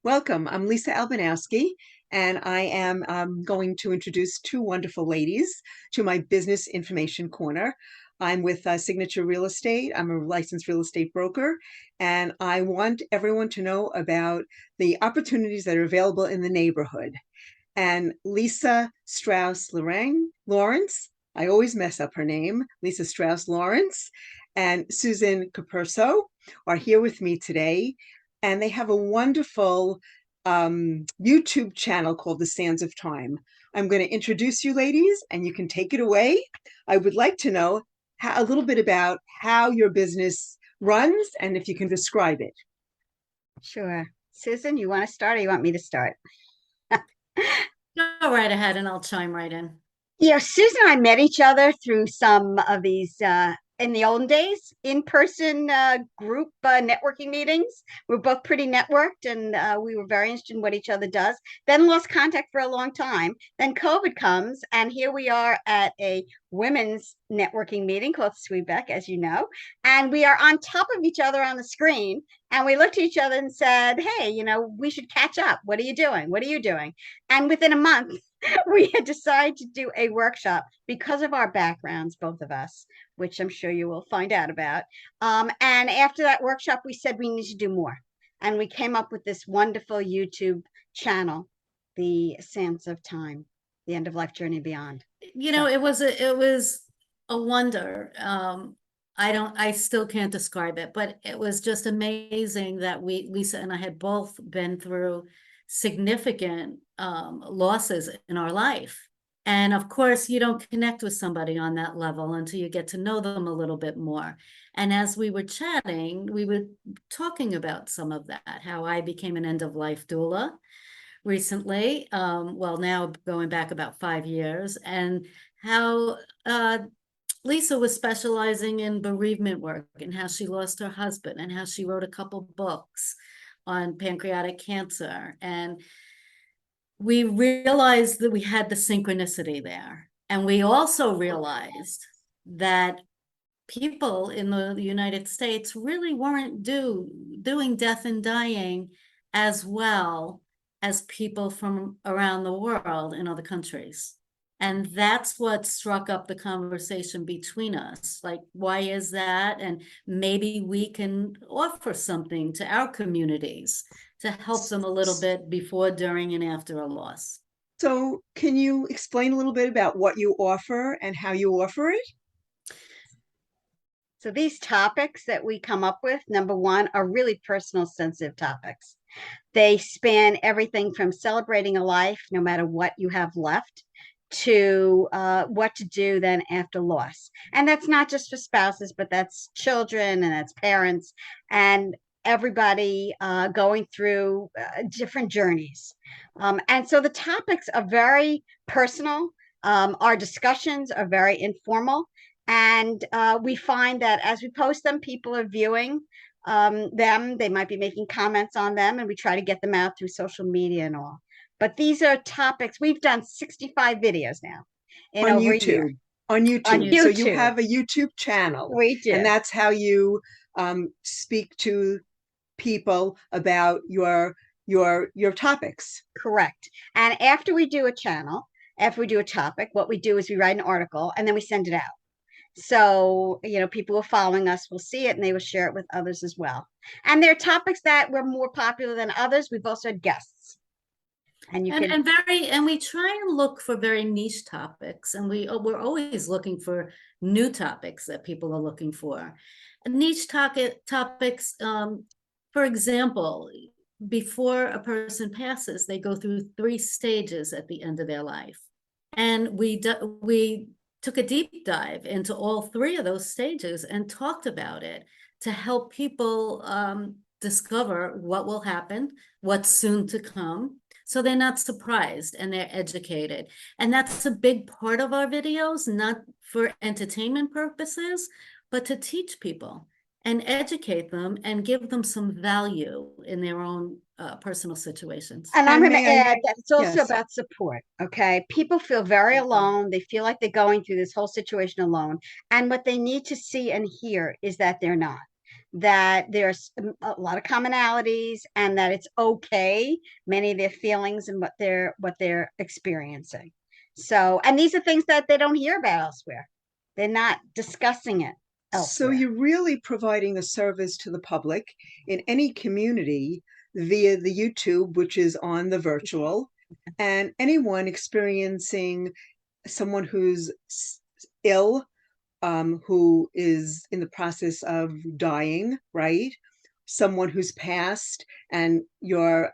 Welcome. I'm Lisa Albanowski, and I am going to introduce two wonderful ladies to my business information corner. I'm with Signature Real Estate. I'm a licensed real estate broker, and I want everyone to know about the opportunities that are available in the neighborhood. And Lisa Strahs-Lorenc, Lawrence, I always mess up her name, Lisa Strahs-Lawrence, and Susan Capurso are here with me today. And they have a wonderful YouTube channel called The Sands of Time. I'm going to introduce you ladies and you can take it away. I would like to know a little bit about how your business runs and if you can describe it. Sure. Susan, you want to start or you want me to start? Go right ahead and I'll chime right in. Yeah, Susan and I met each other through some of these in the olden days, in-person group networking meetings. We're both pretty networked and we were very interested in what each other does. Then lost contact for a long time. Then COVID comes and here we are at a women's networking meeting called Sweetback, as you know. And we are on top of each other on the screen. And we looked at each other and said, hey, we should catch up. What are you doing? What are you doing? And within a month, we had decided to do a workshop because of our backgrounds, both of us, which I'm sure you will find out about. And after that workshop, we said we need to do more. And we came up with this wonderful YouTube channel, The Sands of Time, The End of Life Journey Beyond. It was a wonder. I still can't describe it, but it was just amazing that Lisa and I had both been through significant losses in our life. And of course, you don't connect with somebody on that level until you get to know them a little bit more. And as we were chatting, we were talking about some of that, how I became an end-of-life doula recently, well, now going back about 5 years, and how Lisa was specializing in bereavement work and how she lost her husband and how she wrote a couple books on pancreatic cancer. And we realized that we had the synchronicity there. And we also realized that people in the United States really weren't doing death and dying as well as people from around the world in other countries. And that's what struck up the conversation between us. Like, why is that? And maybe we can offer something to our communities to help them a little bit before, during, and after a loss. So can you explain a little bit about what you offer and how you offer it? So these topics that we come up with, number one, are really personal, sensitive topics. They span everything from celebrating a life, no matter what you have left, to what to do then after loss. And that's not just for spouses, but that's children and that's parents and everybody going through different journeys. And so the topics are very personal. Our discussions are very informal. And we find that as we post them, people are viewing them. They might be making comments on them, and we try to get them out through social media and all. But these are topics. We've done 65 videos now in On over a year. YouTube. On YouTube. On YouTube. So you have a YouTube channel. We do. And that's how you speak to people about your topics. Correct. And after we do a topic, what we do is we write an article and then we send it out. So, people who are following us will see it and they will share it with others as well. And there are topics that were more popular than others. We've also had guests. And we try and look for very niche topics, and we're always looking for new topics that people are looking for. Niche topics, for example, before a person passes, they go through 3 stages at the end of their life. And we took a deep dive into all 3 of those stages and talked about it to help people discover what will happen, what's soon to come, so they're not surprised and they're educated. And that's a big part of our videos, not for entertainment purposes, but to teach people and educate them and give them some value in their own personal situations. And I'm going to add that it's also about support. Okay. People feel very alone. They feel like they're going through this whole situation alone. And what they need to see and hear is that they're not. that there's a lot of commonalities and that it's okay, many of their feelings and what they're experiencing. So, and these are things that they don't hear about elsewhere. They're not discussing it So elsewhere. you're really providing a service to the public in any community via the YouTube, which is on the virtual, and anyone experiencing someone who's ill, who is in the process of dying, right? Someone who's passed, and you're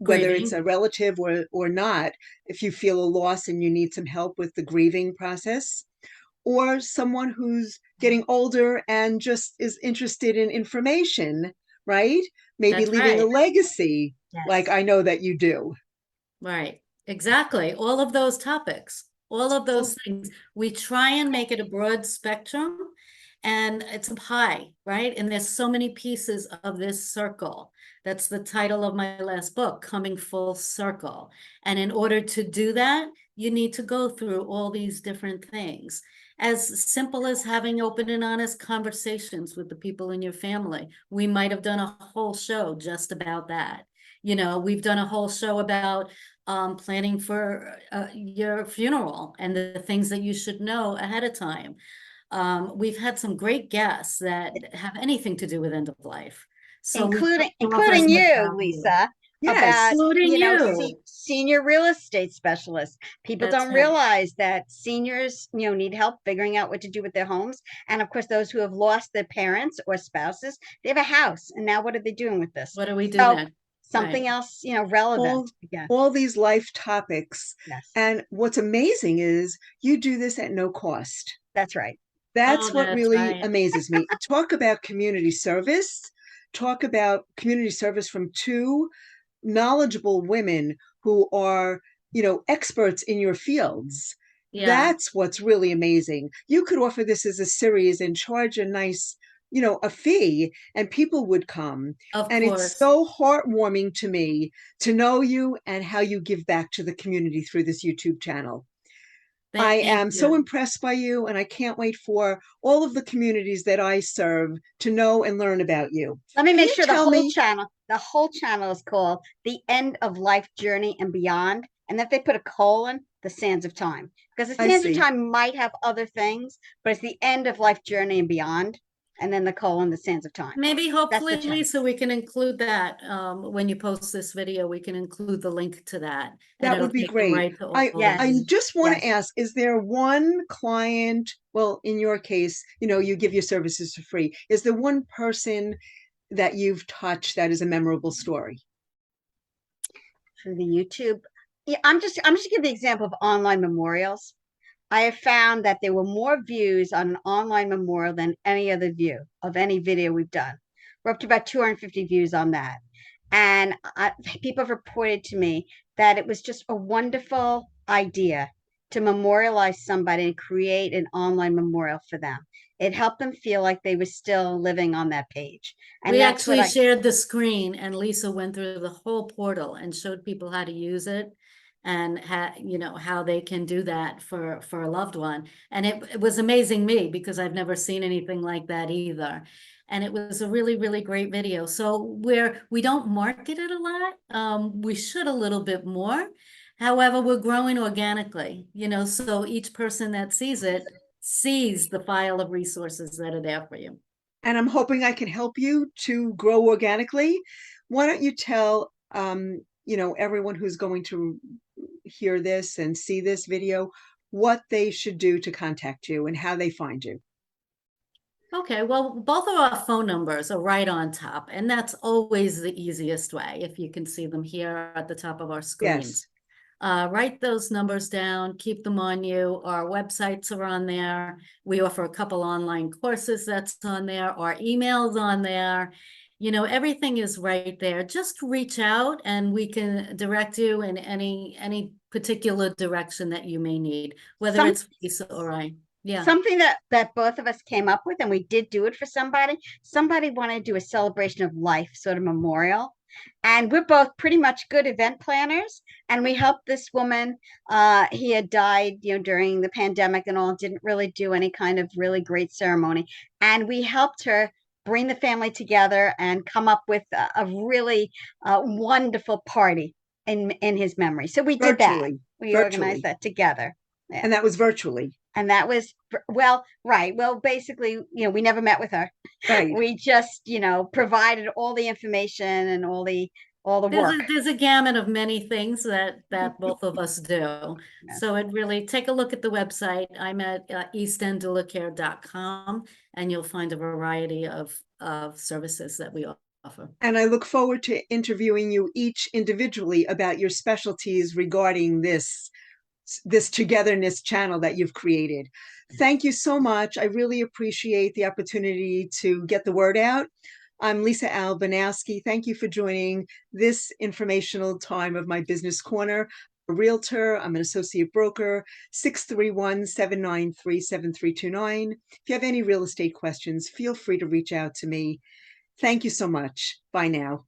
whether it's Grieving. a relative or not, if you feel a loss and you need some help with the grieving process, or someone who's getting older and just is interested in information, right? Maybe That's leaving a right. legacy, like Yes. I know that you do. Right. Exactly. All of those topics, all of So, those things. We try and make it a broad spectrum, and it's a pie, right? And there's so many pieces of this circle. That's the title of my last book, Coming Full Circle. And in order to do that, you need to go through all these different things. As simple as having open and honest conversations with the people in your family. We might have done a whole show just about that. We've done a whole show about planning for your funeral and the things that you should know ahead of time. We've had some great guests that have anything to do with end of life. So we try including to offer as including much you, value, Lisa, about yes. including you. senior real estate specialists. People That's don't right. realize that seniors, need help figuring out what to do with their homes. And of course, those who have lost their parents or spouses, they have a house, and now what are they doing with this? What do we do So next? something Right. else, relevant. all Yeah. all these life topics. Yes, And what's amazing is you do this at no cost. that's right. That's Oh, what that's really right. amazes me. Talk about community service. Talk about community service from two knowledgeable women who are, experts in your fields. Yeah, That's what's really amazing. You could offer this as a series and charge a nice, a fee, and people would come. of And it's course. so heartwarming to me to know you and how you give back to the community through this YouTube channel. I Thank am so you. impressed by you, and I can't wait for all of the communities that I serve to know and learn about you. Let me Can make you sure tell me? the whole channel is called The End of Life Journey and Beyond. And if they put a colon, the Sands of Time. Because the I Sands of see. Time might have other things, but it's the End of Life Journey and Beyond. And then the colon, the Sands of Time. Maybe, That's the hopefully, channel. Lisa, we can include that when you post this video, we can include the link to that, and That it'll would be take them great. right to all of I Yes. these. just want to Yes. ask, is there one client, well, in your case, you give your services for free. Is there one person that you've touched that is a memorable story? Through the YouTube. Yeah, I'm just give the example of online memorials. I have found that there were more views on an online memorial than any other view of any video we've done. We're up to about 250 views on that. And people have reported to me that it was just a wonderful idea to memorialize somebody and create an online memorial for them. It helped them feel like they were still living on that page. And We that's what actually I, shared the screen, and Lisa went through the whole portal and showed people how to use it and how they can do that for a loved one. And it was amazing me because I've never seen anything like that either. And it was a really, really great video. So we don't market it a lot. We should a little bit more. However, we're growing organically, so each person that sees it sees the file of resources that are there for you. And I'm hoping I can help you to grow organically. Why don't you tell, everyone who's going to hear this and see this video what they should do to contact you and how they find you? Okay, well, both of our phone numbers are right on top, and that's always the easiest way if you can see them here at the top of our Yes. screens. Write those numbers down, keep them on you. Our websites are on there. We offer a couple online courses that's on there. Our emails on there. Everything is right there. Just reach out and we can direct you in any particular direction that you may need, whether some it's Lisa or I. Yeah. something that both of us came up with, and we did do it for somebody wanted to do a celebration of life sort of memorial, and we're both pretty much good event planners, and we helped this woman. He had died during the pandemic and all, didn't really do any kind of really great ceremony, and we helped her bring the family together and come up with a really wonderful party in his memory. So we did that. Virtually, We organized virtually. that together. Yeah. And that was virtually. And that was, well, right. Well, basically, we never met with her. Right. We just, provided all the information and all the work. There's a gamut of many things that both of us do. Yes. So it really, take a look at the website. I'm at eastenddoulacare.com, and you'll find a variety of services that we offer. And I look forward to interviewing you each individually about your specialties regarding this togetherness channel that you've created. Thank you so much. I really appreciate the opportunity to get the word out. I'm Lisa Albanowski. Thank you for joining this informational time of my Business Corner. A realtor, I'm an associate broker, 631-793-7329. If you have any real estate questions, feel free to reach out to me. Thank you so much. Bye now.